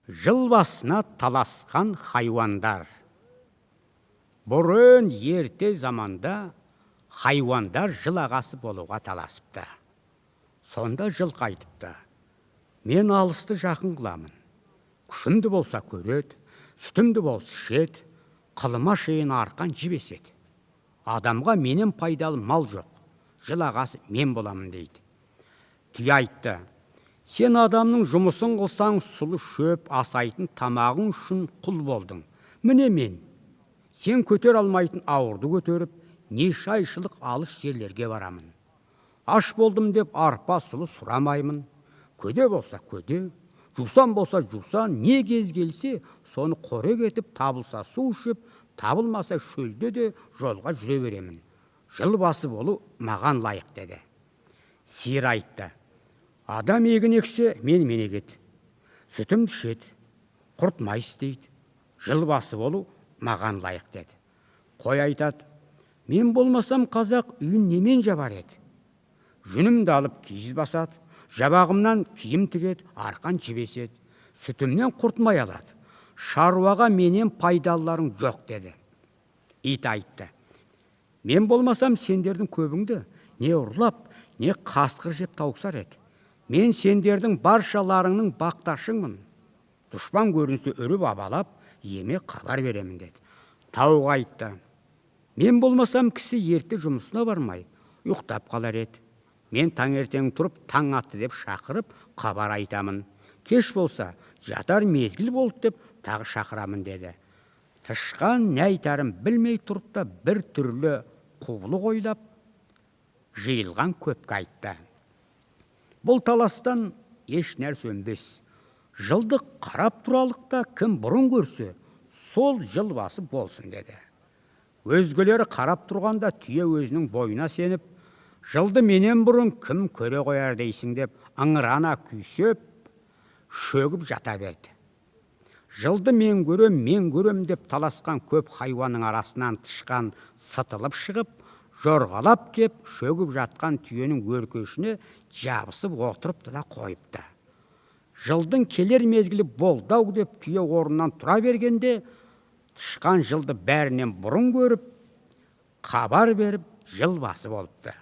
Жыл басына таласқан хайуандар. Бұрын ерте заманда хайуандар жыл ағасы болуға таласыпты. Сонда жылқы айтыпты: мен алысты жақын қыламын. Күшімді болса көреді, сүтімді болса ішеді, қылыма шейін арқан жібеседі. Адамға менен пайдалы мал жоқ, жыл ағасы мен боламын дейді. Түйе айтты: сен адамның жұмысын қылсаң сұлы шөп асайтын тамағың үшін құл болдың. Міне мен, сен көтер алмайтын ауырды көтеріп, неше айшылық алыс жерлерге барамын. Аш болдым деп арпа сұлы сұрамаймын. Көде болса көде, жусан болса жусан, не кез келсе соны қорек етіп, табылса су ішіп, табылмаса шөлде де жолға жүре беремін. Жыл басы болу маған лайық деді. Сиыр айтты: адам егін ексе, мен егеді. Сүтімді ішеді, құрт май істейді. Жыл басы болу маған лайық деді. Қой айтады: мен болмасам қазақ үйін немен жабар еді? Жүнімді алып киіз басады, жабағымнан киім тігеді, арқан жібеседі. Сүтімнен құрт май алады. Шаруаға менен пайдаларың жоқ деді. Ит айтты: мен болмасам сендердің көбіңді не ұрлап, не қасқыр жеп тауқсар еді. Мен сендердің баршаларыңның бақташыңмын. Дұшпан көрінсе үріп абалап, еме хабар беремін деді. Тауық айтты: мен болмасам кісі ерте жұмысына бармай, ұйықтап қалар еді. Мен таңертең тұрып, таң атты деп шақырып, хабар айтамын. Кеш болса, жатар мезгіл болды деп, тағы шақырамын деді. Тышқан не айтарын білмей тұрып та бір түрлі құбылық ойлап, жиылған көпке айтты: бұл таластан еш нәрсе өнбес. Жылды қарап тұралық та, кім бұрын көрсе, сол жыл басы болсын деді. Өзгелері қарап тұрғанда түйе өзінің бойына сеніп, жылды менен бұрын кім көре қояр дейсің деп, ыңырана күйсеп, шөгіп жата берді. Жылды мен көрем деп таласқан көп хайуанның арасынан тышқан сытылып шығып, жорғалап кеп, шөгіп жатқан түйенің өркешіне жабысып отырыпты да қойыпты. Жылдың келер мезгілі болды-ау деп түйе орнынан тұра бергенде, тышқан жылды бәрінен бұрын көріп, хабар беріп, жыл басы болыпты.